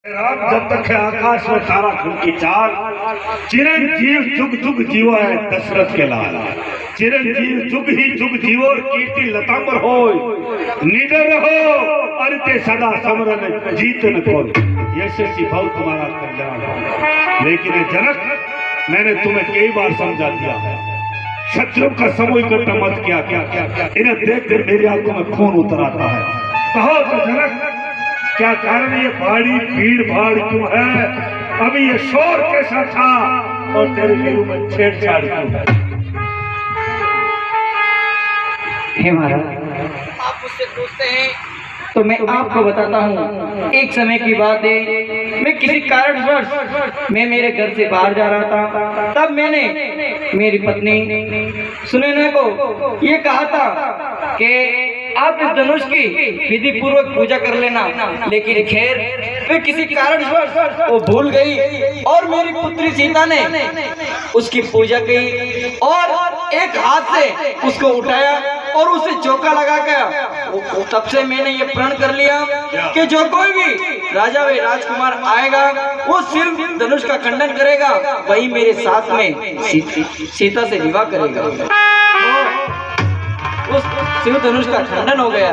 राम जब तक है आकाश में तारा खुद की चाल, चिरंजीव जुग जुग जीवो है दशरथ के लाल। चिरंजीव जुग ही जुग जीवो कीर्ति लतांबर हो, निडर रहो अरते सदा समरन जीत न खोल। यशस्वी भाव तुम्हारा कल्याण हो। लेकिन जनक, मैंने तुम्हें कई बार समझा दिया है, शत्रु का समूह इकट्ठा मत किया। इन्हें देख कर मेरी आंखों में खून उतर आता है। कहो तो जनक, क्या कारण ये भारी भीड़ भाड़ क्यों है? अभी ये शोर कैसा था और तेरे दिल में छेड़छाड़ क्यों है? हे महाराज, आप मुझसे पूछते हैं तो मैं आपको बताता हूँ। एक समय की बात है, मैं किसी कारणवश मैं मेरे घर से बाहर जा रहा था। तब मैंने मेरी पत्नी सुनैना को ये कहा था कि आप इस धनुष की विधि पूर्वक पूजा कर लेना। लेकिन खैर वे किसी कारणवश वो भूल गई और मेरी पुत्री सीता ने उसकी पूजा की और एक हाथ से उसको उठाया और उसे चौका लगा कर तब से मैंने ये प्रण कर लिया कि जो कोई भी राजा व राजकुमार आएगा वो सिर्फ धनुष का खंडन करेगा, वही मेरे साथ में सीता से विवाह करेगा। उस शिव धनुष का खंडन हो गया है।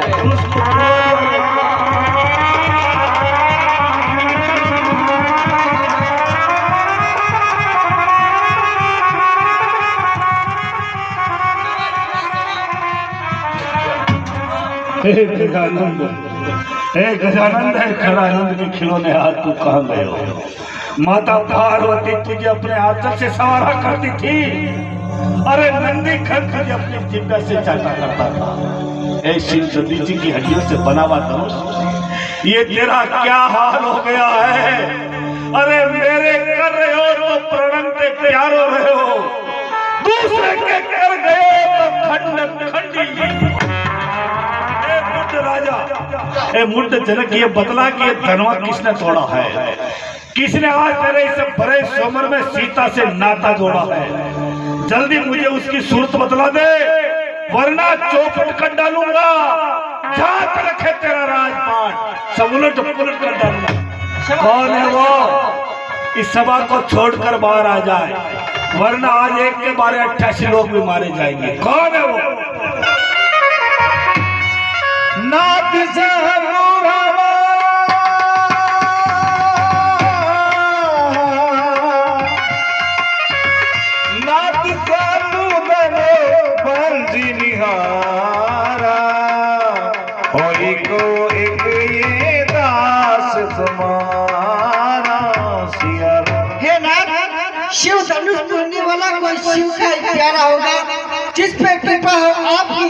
हे गजानंद, हे गजानंद, है खड़ानंद के खिलौने हाथ तू कहाँ गए हो? माता पार्वती तुझे अपने आंचल से सवारा करती थी, अरे नंदी खंड तुझे अपनी जिब्बा से चाटा करता था। ऐ शिव सती जी की हड्डियों से बना हुआ धनुष, ये तेरा क्या हाल हो गया है? अरे मेरे कर रहे हो तो प्रणंते प्यारो रहे हो, दूसरे के कर गए तो खंड खंडी। राजा ए मुंड जनक, ये बतला कि ये धनवा किसने तोड़ा है? किसने आज तेरे इस बड़े सोमर में सीता से नाता जोड़ा है? जल्दी मुझे उसकी सूरत बतला दे, वरना चौपट कर डालूंगा। जहां तक है तेरा राजपाट सब उलट पुलट कर डालूंगा। कौन है वो? इस सभा को छोड़कर बाहर आ जाए, वरना आज एक के बारे 88 लोग भी मारे जाएंगे। कौन है वो? नाथ निहारा होई को एक ये दास तुम्हारा सिया। हे नाथ, शिव धनुष तोड़ने वाला कोई शिव का प्यारा होगा जिस पे कृपा हो आपकी,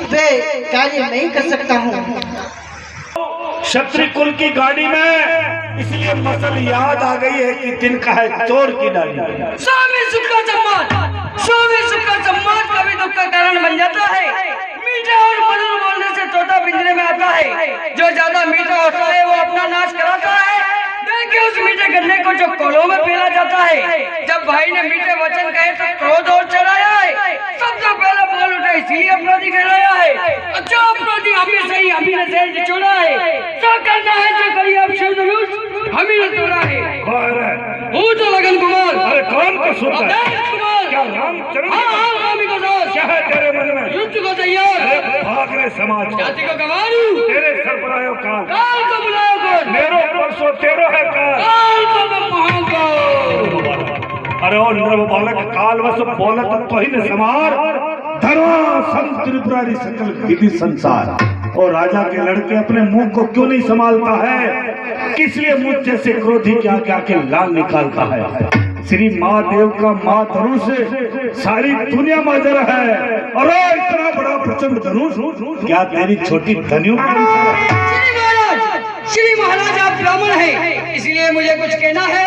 वे कार्य नहीं कर सकता हूँ। क्षत्रिय कुल की गाड़ी में इसलिए मसल याद आ गई है कि तिनका है चोर की डाली। स्वामी सुख का सम्मान, स्वामी सुख का सम्मान कभी दुख का कारण बन जाता है। मीठा और मधुर बोलने से तोता पिंजरे में आता है। जो ज्यादा मीठा होता है वो अपना नाश कराता है। देखिए उस मीठे गन्ने को जो कोलों में फेला जाता है। जब भाई ने मीठे वचन कहे तो क्रोध और चढ़ाया है। सबसे पहले बोल उठा, इसीलिए अपराधी कहलाया है। अच्छा अपराधी हमें सही, हमी ने सही निचोड़ा है। जो करना है जो करिए, अब शिव धनुष हमी ने तोड़ा है। कौन है? वो तो लगन कुमार। अरे कौन को सुन रहा है? क्या रामचंद्र? हाँ, रामी को साथ। क्या है तेरे मन में? युद्ध को तैयार। भागने समाज को। जाति को गंवारू। तेरे सर पर आयो काल। काल को बुलाओ कौन? मेरो परसों तेरो है काल। काल को मैं पहुंचो। अरे ओ नर बालक, काल वस बोलत तो ही न समार, धर्म संत त्रिपुरारी सकल विधि संसार। और राजा के लड़के अपने मुंह को क्यों नहीं संभालता है? किस लिए मुझ जैसे क्रोधी के आगे आके लाल निकालता है? श्री महादेव का माँ धनुष सारी दुनिया में जर है, और इतना बड़ा प्रचंड धनुष क्या तेरी छोटी धनियों श्री महाराज आप ब्राह्मण हैं, इसलिए मुझे कुछ कहना है।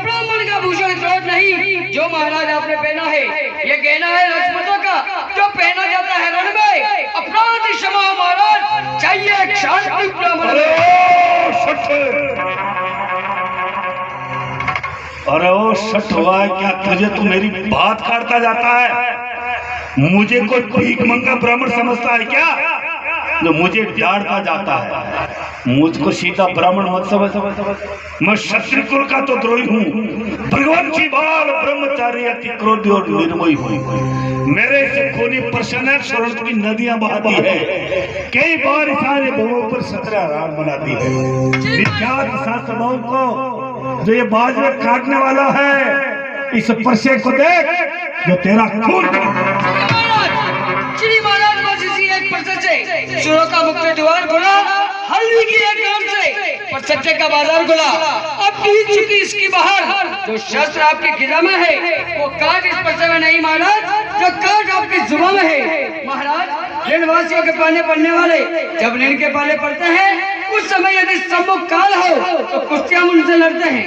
ब्राह्मण का भूषण क्रोध नहीं, जो महाराज आपने पहना है ये कहना है राजपूतों का, जो पहना जाता है रण में। अपराध क्षमा महाराज, चाहिए शांति ब्राह्मण। अरे ओ शट हुआ है क्या तुझे? तू मेरी बात काटता जाता है? मुझे कोई भीख मंगा ब्राह्मण समझता है क्या, जो मुझे डांटता जाता है? मुझको सीधा ब्राह्मण मत समझ। मैं क्षत्रिय कुल का तो द्रोही हूँ, भगवान की बाल ब्रह्मचारी अति क्रोधी और निर्मोही हूँ। मेरे से खूनी प्रसन्न स्वर्ण की नदियां बहाती है, कई बार सारे भवों पर 17 रात बनाती है। विख्यात शास्त्रभाव को जो ये बाज में काटने वाला है, इस परसे को देख जो तेरा खून श्री महाराज बस इसी एक परसे से सुरों का मुख्य द्वार खुला, हल्दी की एक ओर से पर सट्टे का बाजार खुला। अब बीत चुकी इसकी बाहर, जो शस्त्र आपके खिजा में है वो काट इस परसे में नहीं महाराज, जो काट आपकी जुबान में है। महाराज ऋण वासियों के पाले पड़ने वाले जब ऋण के पाले पड़ते हैं, उस समय यदि सम्मुख काल हो तो कुश्तियां उनसे लड़ते हैं।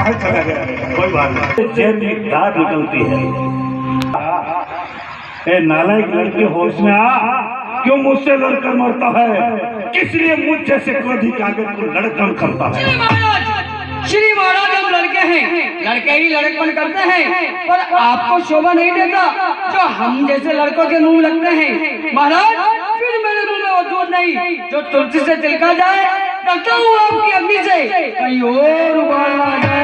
चला गया, कोई बात नहीं, जेब में दाद निकलती है। ए नालायक लड़के होश में आ, क्यों मुझसे लड़कर मरता है? किस लिए मुझ जैसे क्रोधी के आगे तू लड़कन करता है? श्री महाराज हम लड़के हैं, लड़के ही लड़कपन करते हैं, पर आपको शोभा नहीं देता जो हम जैसे लड़कों के मुंह लगते हैं। महाराज फिर मेरे मुंह में वो दूध नहीं जो तुलसी से तिलका जाए, डरता हूँ आपकी अग्नि से कहीं और उबाल ना जाए।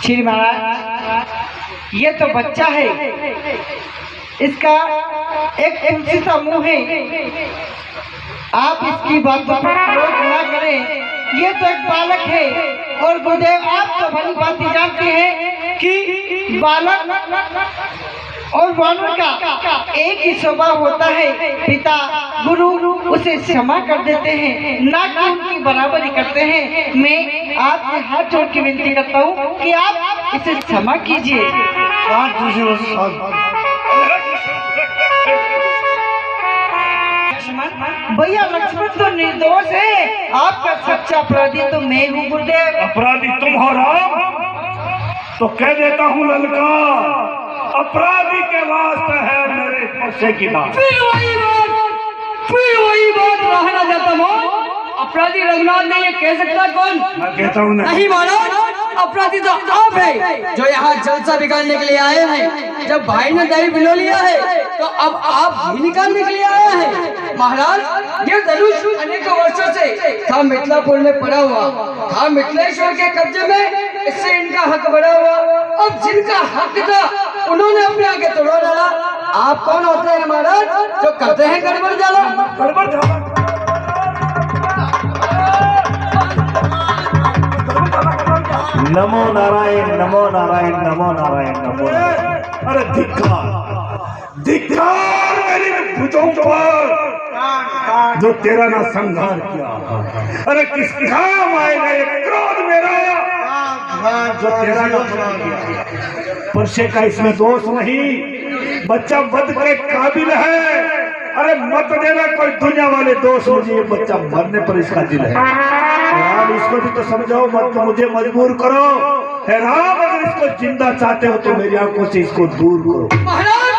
श्री महाराज ये तो बच्चा है, इसका एक तुलसी सा मुंह है, आप इसकी बातों पर क्रोध ना करें। ये तो एक बालक है, और गुरुदेव आप तो भली बात जानते हैं कि बालक और बालक का एक ही स्वभाव होता है। पिता गुरु उसे क्षमा कर देते हैं, ना कि उनकी बराबरी करते हैं। मैं आपसे हाथ जोड़ के विनती करता हूँ कि आप इसे क्षमा कीजिए। भैया लक्ष्मण तो निर्दोष है, आपका सच्चा अपराधी तो मैं हूँ गुरुदेव। अपराधी तुम हो राम? तो कह देता हूँ ललका, अपराधी के वास्ते है मेरे परसे की बात। फिर वही बात रहना जाता हो। अपराधी रघुनाथ ने ये कह सकता कौन? मैं कहता हूँ नहीं महाराज, अपराधी तो आप है जो यहाँ जलसा बिगाड़ने के लिए आए हैं। जब भाई ने दही बिलो लिया है तो अब आप घी निकालने के लिए आए हैं। महाराज ये धनुष अनेकों वर्षों से था मिथिलापुर में पड़ा हुआ था, मिथिलेश्वर के कब्जे में, इससे इनका हक बढ़ा हुआ। अब जिनका हक था उन्होंने अपने आगे तोड़ा डाला। आप कौन होते हैं महाराज जो करते हैं गड़बड़ जाला? गड़बड़ जाला। नमो नारायण, नमो नारायण, नमो नारायण, नमो नारायण। अरे धिक्कार, धिक्कार मेरी भुजों पर जो तेरा ना संहार किया। अरे किस काम आएगा ये क्रोध मेरा जो तेरा ना किया? परसे का इसमें दोष नहीं, बच्चा वध के काबिल है। अरे मत देना कोई दुनिया वाले दोष, मुझे ये बच्चा मरने पर इसका दिल है। राम इसको भी तो समझाओ, मत तो मुझे मजबूर करो। है राम, अगर इसको जिंदा चाहते हो तो मेरी आंखों से इसको दूर करो। महाराज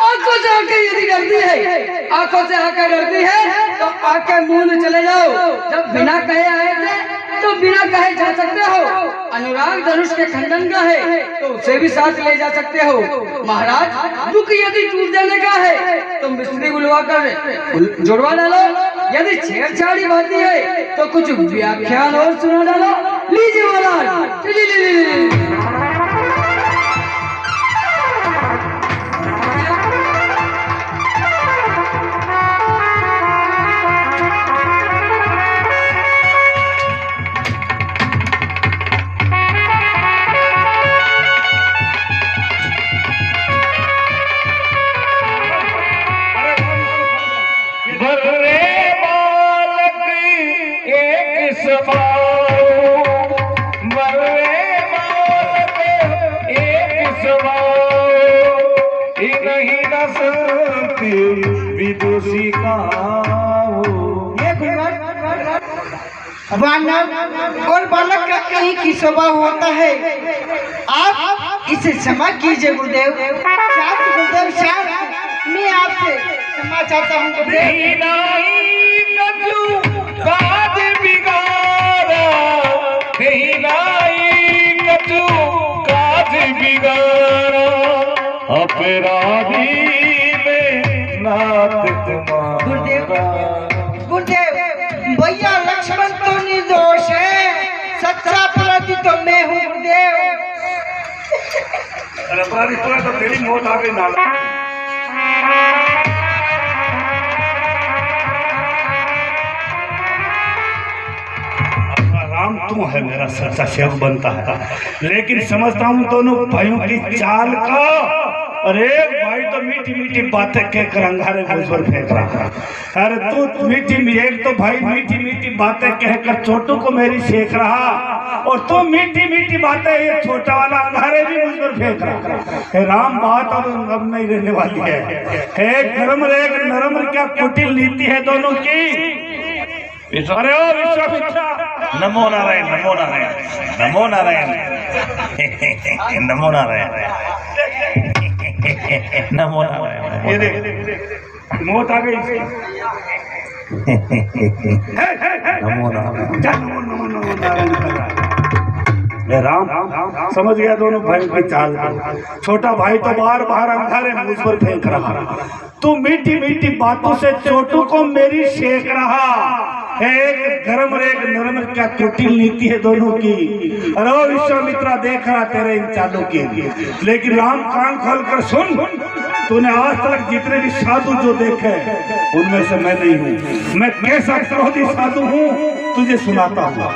आंखों से आके यदि डरती है, आंखों से आकर डरती है तो आके मुंह में चले जाओ। जब बिना कहे आए थे तो बिना कहे जा सकते हो। अनुराग धनुष के खंडन का है तो उसे भी साथ ले जा सकते हो। महाराज दुख यदि टूट देने का है तो मिस्त्री बुलवा कर जुड़वा डालो। यदि छेड़छाड़ी बाती है तो कुछ व्याख्यान और सुना डालो। लीजिए महाराज, लीजिए। को सिखाओ। ये वानर और बालक का एक ही स्वभाव होता है, आप इसे क्षमा कीजिए गुरुदेव। शांत गुरुदेव शांत, मैं आपसे क्षमा चाहता हूँ गुरुदेव। अपराधी में नाथ गुरुदेव तुम्हारा। गुरुदेव, भैया लक्ष्मण तो निर्दोष है, सच्चा अपराधी तो मैं हूँ गुरुदेव। अरे अपराधी तो तेरी मौत आ गई नाला। राम तू है मेरा सच्चा सेवक बनता है, लेकिन समझता हूँ दोनों भाइयों की चाल का। अरे भाई तो मीठी मीठी बातें कहकर अंगारे मुझ पर फेंक रहा। अरे तू एक तो भाई मीठी मीठी बातें कहकर छोटू को मेरी सेक रहा, और तू मीठी मीठी बातें ये छोटा वाला अंगारे भी मुझ पर फेंक रहा। राम बात अब नहीं रहने वाली है। एक नरम क्या कुटिल नीति है दोनों की। अरे ओ विश्वामित्र, नमो नारायण, नमो नारायण, नमो नारायण, नमो नारायण, नमो नारायण। ये देख मौत आ गई। नमो नारायण। नमो नारायण। राम समझ गया दोनों भाई की चाल। छोटा भाई तो बार बार अंधारे मुझ पर फेंक रहा, तू मीठी मीठी बातों से छोटू को मेरी सेक रहा। एक धर्म और एक नरम, क्या कुटिल नीति है दोनों की। अरे विश्वामित्रा देख रहा तेरे इन चालों की, लेकिन राम कान खोल कर सुन, तूने आज तक जितने भी साधु जो देखे उनमें से मैं नहीं हूँ। मैं कैसा क्रोधी साधु हूँ तुझे सुनाता हूँ।